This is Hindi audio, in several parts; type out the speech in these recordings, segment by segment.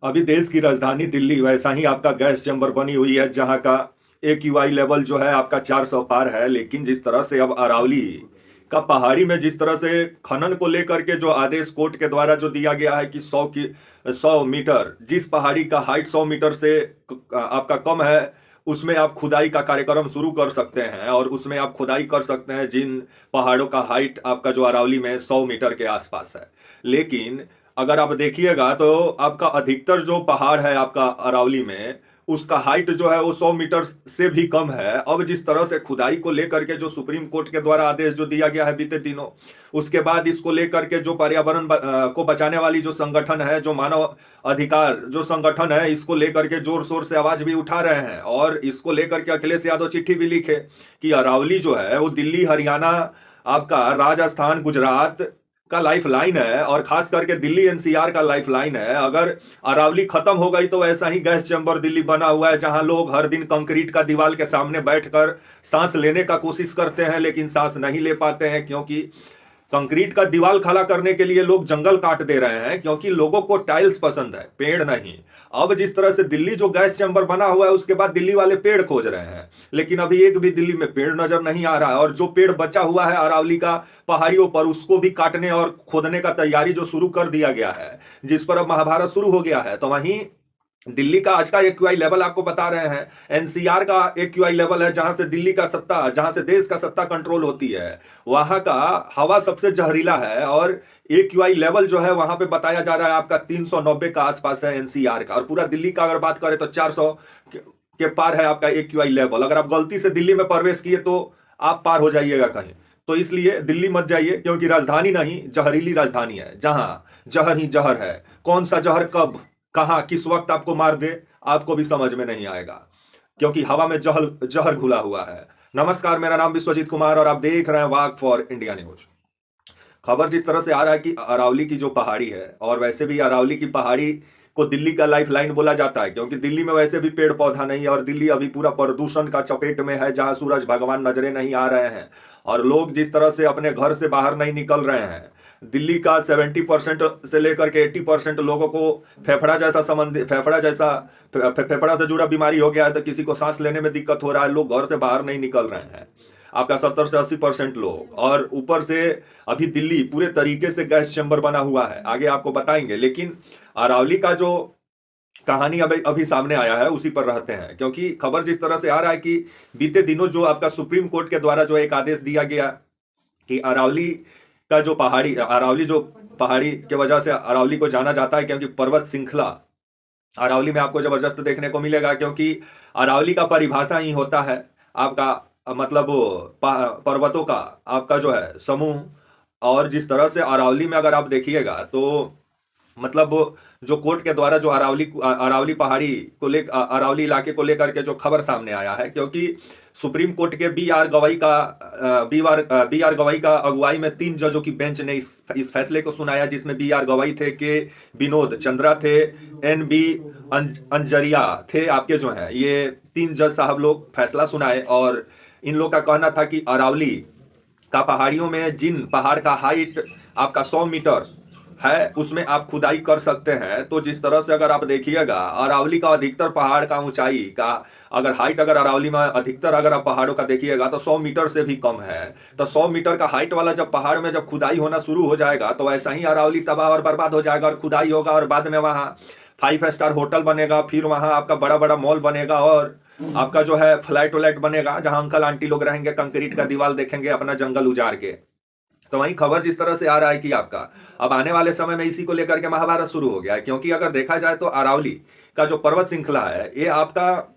अभी देश की राजधानी दिल्ली वैसा ही आपका गैस चैम्बर बनी हुई है, जहां का AQI लेवल जो है आपका 400 पार है। लेकिन जिस तरह से अब अरावली का पहाड़ी में जिस तरह से खनन को लेकर के जो आदेश कोर्ट के द्वारा जो दिया गया है कि 100 मीटर, जिस पहाड़ी का हाइट 100 मीटर से आपका कम है, उसमें आप खुदाई का कार्यक्रम शुरू कर सकते हैं और उसमें आप खुदाई कर सकते हैं जिन पहाड़ों का हाइट आपका जो अरावली में 100 मीटर के आसपास है। लेकिन अगर आप देखिएगा तो आपका अधिकतर जो पहाड़ है आपका अरावली में, उसका हाइट जो है वो 100 मीटर से भी कम है। अब जिस तरह से खुदाई को लेकर के जो सुप्रीम कोर्ट के द्वारा आदेश जो दिया गया है बीते दिनों, उसके बाद इसको लेकर के जो पर्यावरण को बचाने वाली जो संगठन है, जो मानव अधिकार जो संगठन है, इसको लेकर के जोर शोर से आवाज भी उठा रहे हैं। और इसको लेकर के अखिलेश यादव चिट्ठी भी लिखे कि अरावली जो है वो दिल्ली, हरियाणा, आपका राजस्थान, गुजरात का लाइफ लाइन है और खास करके दिल्ली NCR का लाइफ लाइन है। अगर अरावली खत्म हो गई तो ऐसा ही गैस चैम्बर दिल्ली बना हुआ है, जहां लोग हर दिन कंक्रीट का दीवार के सामने बैठकर सांस लेने का कोशिश करते हैं, लेकिन सांस नहीं ले पाते हैं, क्योंकि कंक्रीट का दीवार खड़ा करने के लिए लोग जंगल काट दे रहे हैं, क्योंकि लोगों को टाइल्स पसंद है, पेड़ नहीं। अब जिस तरह से दिल्ली जो गैस चैम्बर बना हुआ है, उसके बाद दिल्ली वाले पेड़ खोज रहे हैं, लेकिन अभी एक भी दिल्ली में पेड़ नजर नहीं आ रहा है। और जो पेड़ बचा हुआ है अरावली का पहाड़ियों पर, उसको भी काटने और खोदने का तैयारी जो शुरू कर दिया गया है, जिस पर अब महाभारत शुरू हो गया है। तो वहीं दिल्ली का आज का AQI लेवल आपको बता रहे हैं, NCR का AQI लेवल है, जहां से दिल्ली का सत्ता, जहां से देश का सत्ता कंट्रोल होती है, वहां का हवा सबसे जहरीला है। और AQI लेवल जो है वहां पे बताया जा रहा है आपका 390 का आसपास है NCR का। और पूरा दिल्ली का अगर बात करें तो 400 के पार है आपका AQI लेवल। अगर आप गलती से दिल्ली में प्रवेश किए तो आप पार हो जाइएगा कहीं। तो इसलिए दिल्ली मत जाइए, क्योंकि राजधानी नहीं, जहरीली राजधानी है, जहां जहर ही जहर है। कौन सा जहर कब, कहां, किस वक्त आपको मार दे, आपको भी समझ में नहीं आएगा, क्योंकि हवा में जहर जहर घुला हुआ है। नमस्कार, मेरा नाम विश्वजीत कुमार और आप देख रहे हैं वाक फॉर इंडिया न्यूज। खबर जिस तरह से आ रहा है कि अरावली की जो पहाड़ी है, और वैसे भी अरावली की पहाड़ी को दिल्ली का लाइफ लाइन बोला जाता है, क्योंकि दिल्ली में वैसे भी पेड़ पौधा नहीं है और दिल्ली अभी पूरा प्रदूषण का चपेट में है, जहां सूरज भगवान नजरे नहीं आ रहे हैं और लोग जिस तरह से अपने घर से बाहर नहीं निकल रहे हैं। दिल्ली का 70% से लेकर के 80% लोगों को फेफड़ा जैसा संबंधी फेफड़ा से जुड़ा बीमारी हो गया है, तो किसी को सांस लेने में दिक्कत हो रहा है, लोग घर से बाहर नहीं निकल रहे हैं। आपका 70 से 80% लोग, और ऊपर से अभी दिल्ली पूरे तरीके से गैस चैम्बर बना हुआ है, आगे आपको बताएंगे। लेकिन अरावली का जो कहानी अभी अभी सामने आया है उसी पर रहते हैं, क्योंकि खबर जिस तरह से आ रहा है कि बीते दिनों जो आपका सुप्रीम कोर्ट के द्वारा जो एक आदेश दिया गया कि अरावली का जो पहाड़ी के वजह से अरावली को जाना जाता है, क्योंकि पर्वत श्रृंखला अरावली में आपको जबरदस्त देखने को मिलेगा। क्योंकि अरावली का परिभाषा ही होता है आपका मतलब पर्वतों का आपका जो है समूह। और जिस तरह से अरावली में अगर आप देखिएगा तो मतलब जो कोर्ट के द्वारा जो अरावली पहाड़ी को ले अरावली इलाके को लेकर के जो खबर सामने आया है, क्योंकि सुप्रीम कोर्ट के बी आर गवई का अगुवाई में 3 जजों की बेंच ने इस फैसले को सुनाया, जिसमें बी आर गवई थे, के विनोद चंद्रा थे, NB अंजरिया थे, आपके जो हैं ये 3 जज साहब लोग फैसला सुनाए। और इन लोग का कहना था कि अरावली का पहाड़ियों में जिन पहाड़ का हाइट आपका 100 मीटर है, उसमें आप खुदाई कर सकते हैं। तो जिस तरह से अगर आप देखिएगा अरावली का अधिकतर पहाड़ का ऊंचाई का अगर हाइट अगर अरावली में अधिकतर अगर आप पहाड़ों का देखिएगा तो 100 मीटर से भी कम है। तो 100 मीटर का हाइट वाला जब पहाड़ में जब खुदाई होना शुरू हो जाएगा तो ऐसा ही अरावली तबाह और बर्बाद हो जाएगा। और खुदाई होगा और बाद में वहाँ 5 स्टार होटल बनेगा, फिर वहाँ आपका बड़ा बड़ा मॉल बनेगा और आपका जो है फ्लैट व्लैट बनेगा, जहां अंकल आंटी लोग रहेंगे, कंक्रीट का दीवार देखेंगे अपना जंगल उजाड़ के। तो वहीं खबर जिस तरह से आ रहा है कि आपका अब आने वाले समय में इसी को लेकर के महाभारत शुरू हो गया है। क्योंकि अगर देखा जाए तो अरावली का जो पर्वत श्रृंखला है, ये आपका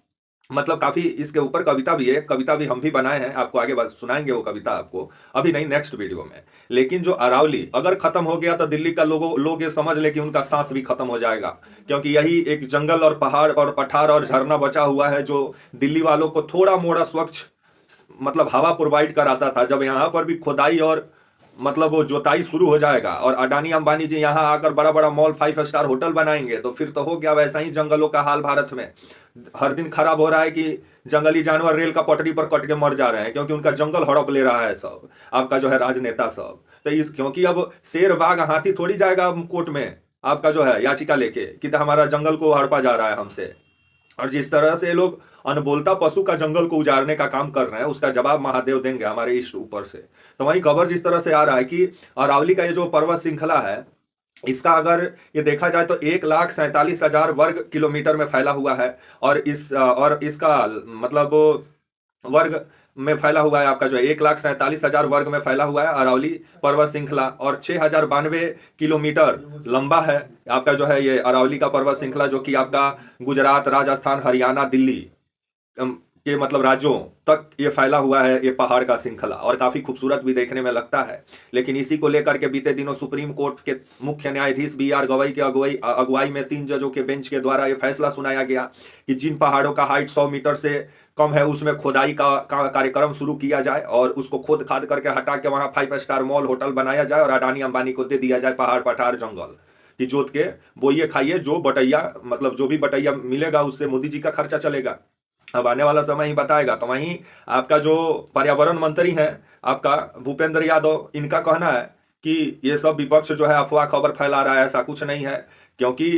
मतलब काफी, इसके ऊपर कविता भी है, कविता भी हम भी बनाए हैं, आपको आगे सुनाएंगे वो कविता आपको, अभी नहीं नेक्स्ट वीडियो में। लेकिन जो अरावली अगर खत्म हो गया तो दिल्ली का लोग ये समझ ले कि उनका सांस भी खत्म हो जाएगा, क्योंकि यही एक जंगल और पहाड़ और पठार और झरना बचा हुआ है जो दिल्ली वालों को थोड़ा मोड़ा स्वच्छ मतलब हवा प्रोवाइड कराता था। जब यहाँ पर भी खुदाई और मतलब वो जोताई शुरू हो जाएगा और अडानी अंबानी जी यहाँ आकर बड़ा बड़ा मॉल 5 स्टार होटल बनाएंगे, तो फिर तो हो गया वैसा ही जंगलों का हाल। भारत में हर दिन खराब हो रहा है कि जंगली जानवर रेल का पटरी पर कट के मर जा रहे हैं, क्योंकि उनका जंगल हड़प ले रहा है सब आपका जो है राजनेता सब। तो क्योंकि अब शेर बाघ हाथी थोड़ी जाएगा कोर्ट में, आपका जो है याचिका लेके कि हमारा जंगल को हड़पा जा रहा है हमसे, और जिस तरह से ये लोग अनबोलता पशु का जंगल को उजाड़ने का काम कर रहे हैं, उसका जवाब महादेव देंगे हमारे ईस्ट ऊपर से। तो वही खबर जिस तरह से आ रहा है कि अरावली का ये जो पर्वत श्रृंखला है, इसका अगर ये देखा जाए तो 1,47,000 वर्ग किलोमीटर में फैला हुआ है, और इसका मतलब वर्ग में फैला हुआ है आपका जो है 1,47,000 वर्ग में फैला हुआ है अरावली पर्वत श्रृंखला, और 6,092 किलोमीटर लंबा है आपका जो है ये अरावली का पर्वत श्रृंखला, जो कि आपका गुजरात, राजस्थान, हरियाणा, दिल्ली के मतलब राज्यों तक ये फैला हुआ है ये पहाड़ का श्रृंखला, और काफी खूबसूरत भी देखने में लगता है। लेकिन इसी को लेकर के बीते दिनों सुप्रीम कोर्ट के मुख्य न्यायाधीश BR गवई के अगुवाई में 3 जजों के बेंच के द्वारा ये फैसला सुनाया गया कि जिन पहाड़ों का हाइट 100 मीटर से कम है उसमें खोदाई का कार्यक्रम शुरू किया जाए, और उसको खोद खाद करके हटा के वहां 5 स्टार मॉल होटल बनाया जाए, और अडानी अंबानी को दे दिया जाए पहाड़ पठार जंगल कि जोत के बोइए खाइए, जो बटैया मतलब जो भी बटैया मिलेगा उससे मोदी जी का खर्चा चलेगा। अब आने वाला समय ही बताएगा। तो वहीं आपका जो पर्यावरण मंत्री हैं आपका भूपेंद्र यादव, इनका कहना है कि ये सब विपक्ष जो है अफवाह खबर फैला रहा है, ऐसा कुछ नहीं है, क्योंकि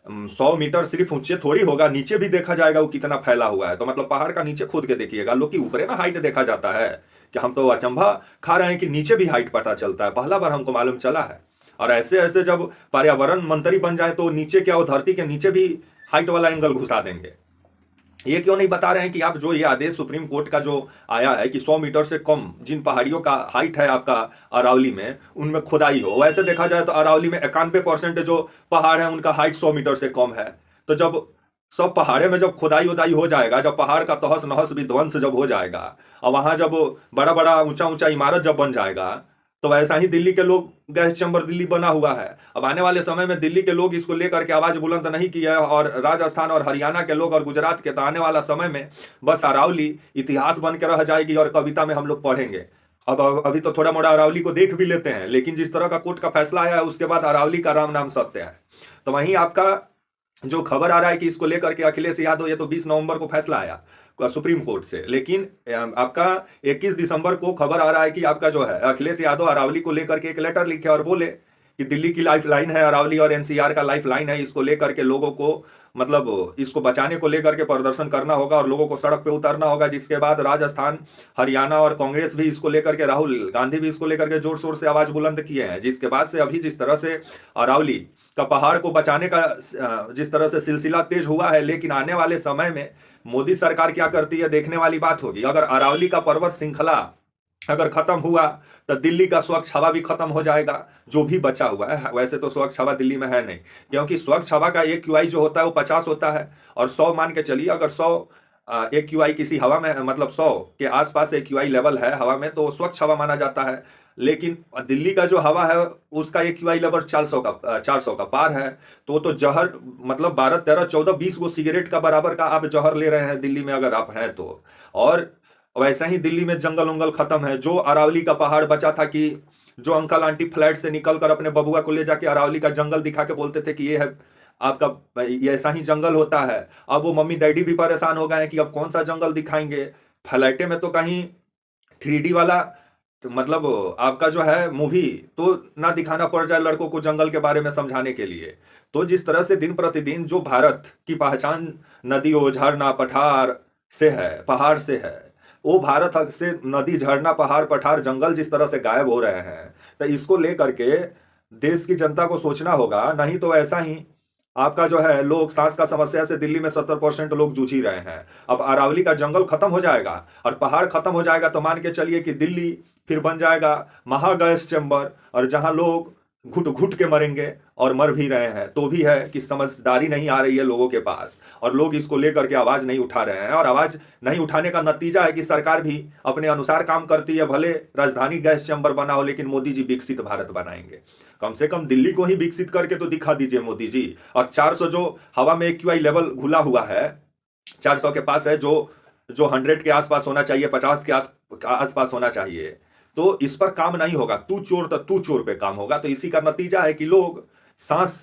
100 मीटर सिर्फ ऊंचे थोड़ी होगा, नीचे भी देखा जाएगा वो कितना फैला हुआ है। तो मतलब पहाड़ का नीचे खोद के देखिएगा, लोग की ऊपरे ना हाइट देखा जाता है कि हम तो अचंभा खा रहे हैं कि नीचे भी हाइट पता चलता है, पहला बार हमको मालूम चला है। और ऐसे ऐसे जब पर्यावरण मंत्री बन जाए तो नीचे क्या वो धरती के नीचे भी हाइट वाला एंगल घुसा देंगे। ये क्यों नहीं बता रहे हैं कि आप जो ये आदेश सुप्रीम कोर्ट का जो आया है कि 100 मीटर से कम जिन पहाड़ियों का हाइट है आपका अरावली में, उनमें खुदाई हो। वैसे देखा जाए तो अरावली में 91% जो पहाड़ है उनका हाइट 100 मीटर से कम है। तो जब सब पहाड़े में जब खुदाई उदाई हो जाएगा, जब पहाड़ का तहस नहस विध्वंस जब हो जाएगा, और वहां जब बड़ा बड़ा ऊंचा ऊंचा इमारत जब बन जाएगा, तो वैसा ही दिल्ली के लोग गैस चैम्बर दिल्ली बना हुआ है। अब आने वाले समय में दिल्ली के लोग इसको लेकर के आवाज बुलंद नहीं किया, और राजस्थान और हरियाणा के लोग और गुजरात के, तो आने वाला समय में बस अरावली इतिहास बन के रह जाएगी और कविता में हम लोग पढ़ेंगे। अब अभी तो थोड़ा मोड़ा अरावली को देख भी लेते हैं, लेकिन जिस तरह का कोर्ट का फैसला आया है उसके बाद अरावली का राम नाम सत्य है। तो वहीं आपका जो खबर आ रहा है कि इसको लेकर के अखिलेश यादव, ये तो 20 नवंबर को फैसला आया सुप्रीम कोर्ट से, लेकिन आपका 21 दिसंबर को खबर आ रहा है कि आपका जो है अखिलेश यादव अरावली को लेकर के एक लेटर लिखे और बोले कि दिल्ली की लाइफ लाइन है अरावली, और NCR का लाइफ लाइन है, इसको लेकर के लोगों को मतलब इसको बचाने को लेकर के प्रदर्शन करना होगा और लोगों को सड़क पे उतरना होगा। जिसके बाद राजस्थान, हरियाणा और कांग्रेस भी इसको लेकर के, राहुल गांधी भी इसको लेकर के जोर शोर से आवाज बुलंद किए हैं। जिसके बाद से अभी जिस तरह से अरावली का पहाड़ को बचाने का जिस तरह से सिलसिला तेज हुआ है, लेकिन आने वाले समय में मोदी सरकार क्या करती है देखने वाली बात होगी। अगर अरावली का पर्वत श्रृंखला अगर खत्म हुआ तो दिल्ली का स्वच्छ हवा भी खत्म हो जाएगा, जो भी बचा हुआ है। वैसे तो स्वच्छ हवा दिल्ली में है नहीं, क्योंकि स्वच्छ हवा का AQI जो होता है वो 50 होता है, और 100 मान के चलिए, अगर 100 AQI किसी हवा में मतलब 100 के आसपास AQI लेवल है हवा में, तो स्वच्छ हवा माना जाता है। लेकिन दिल्ली का जो हवा है उसका AQI लेवल 400 का पार है। तो जहर मतलब 12, 13, 14, 20 गो सिगरेट का बराबर का आप जहर ले रहे हैं दिल्ली में अगर आप हैं तो। और वैसा ही दिल्ली में जंगल उंगल खत्म है। जो अरावली का पहाड़ बचा था कि जो अंकल आंटी फ्लैट से निकल कर अपने बबुआ को ले जाके अरावली का जंगल दिखा के बोलते थे कि ये है आपका, ये ऐसा ही जंगल होता है, अब वो मम्मी डैडी भी परेशान हो गए हैं कि अब कौन सा जंगल दिखाएंगे। फ्लैटे में तो कहीं 3D वाला तो मतलब आपका जो है मूवी तो ना दिखाना पड़ जाए लड़कों को जंगल के बारे में समझाने के लिए। तो जिस तरह से दिन प्रतिदिन जो भारत की पहचान नदियों, झरना, पठार से है, पहाड़ से है, वो भारत से नदी, झरना, पहाड़, पठार, जंगल जिस तरह से गायब हो रहे हैं, तो इसको लेकर के देश की जनता को सोचना होगा। नहीं तो ऐसा ही आपका जो है लोग सांस का समस्या से दिल्ली में 70% लोग जूझ ही रहे हैं। अब अरावली का जंगल खत्म हो जाएगा और पहाड़ खत्म हो जाएगा, तो मान के चलिए कि दिल्ली फिर बन जाएगा महागैस चैम्बर, और जहां लोग घुट घुट के मरेंगे, और मर भी रहे हैं। तो भी है कि समझदारी नहीं आ रही है लोगों के पास, और लोग इसको लेकर के आवाज नहीं उठा रहे हैं। और आवाज नहीं उठाने का नतीजा है कि सरकार भी अपने अनुसार काम करती है। भले राजधानी गैस चैम्बर बना हो, लेकिन मोदी जी विकसित भारत बनाएंगे। कम से कम दिल्ली को ही विकसित करके तो दिखा दीजिए मोदी जी। और 400 जो हवा में AQI लेवल घुला हुआ है, 400 के पास है, जो 100 के आसपास होना चाहिए, 50 के आसपास होना चाहिए। तो इस पर काम नहीं होगा, तू चोर तो तू चोर पे काम होगा। तो इसी का नतीजा है कि लोग सांस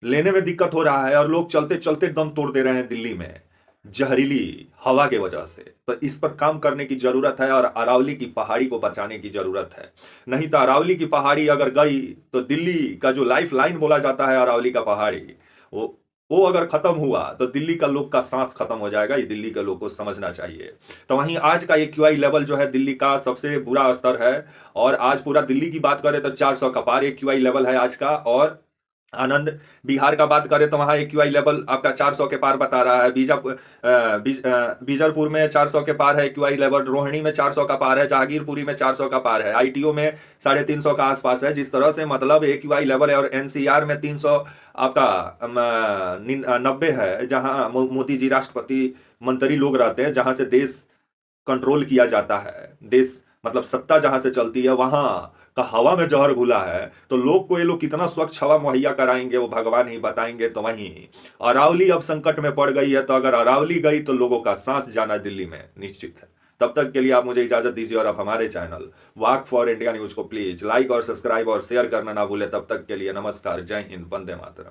लेने में दिक्कत हो रहा है, और लोग चलते चलते दम तोड़ दे रहे हैं दिल्ली में। जहरीली हवा के वजह से। तो इस पर काम करने की जरूरत है और अरावली की पहाड़ी को बचाने की जरूरत है। नहीं तो अरावली की पहाड़ी अगर गई तो दिल्ली का जो लाइफ लाइन बोला जाता है अरावली का पहाड़ी, वो अगर खत्म हुआ तो दिल्ली का लोग का सांस खत्म हो जाएगा। ये दिल्ली के लोग को समझना चाहिए। तो वहीं आज का एक्यूआई लेवल जो है दिल्ली का सबसे बुरा स्तर है। और आज पूरा दिल्ली की बात करें तो 400 का पार एक्यूआई लेवल है आज का। और आनंद बिहार का बात करें तो वहां एक्यूआई लेवल आपका 400 के पार बता रहा है। बीजापुर में 400 के पार है एक्यूआई लेवल, रोहिणी में 400 का पार है, जहांगीरपुरी में 400 का पार है, आईटीओ में 350 का आसपास है। जिस तरह से मतलब एक्यूआई लेवल है। और एनसीआर में 300 आपका 90 है, जहां मोदी जी राष्ट्रपति मंत्री लोग रहते हैं, जहां से देश कंट्रोल किया जाता है, देश मतलब सत्ता जहां से चलती है, वहां का हवा में जहर घुला है। तो लोग को ये लोग कितना स्वच्छ हवा मुहैया कराएंगे वो भगवान ही बताएंगे। तो वहीं अरावली अब संकट में पड़ गई है। तो अगर अरावली गई तो लोगों का सांस जाना दिल्ली में निश्चित है। तब तक के लिए आप मुझे इजाजत दीजिए और आप हमारे channel walk for India news को प्लीज लाइक और सब्सक्राइब और शेयर करना ना भूले। तब तक के लिए नमस्कार, जय हिंद, वंदे मातरम।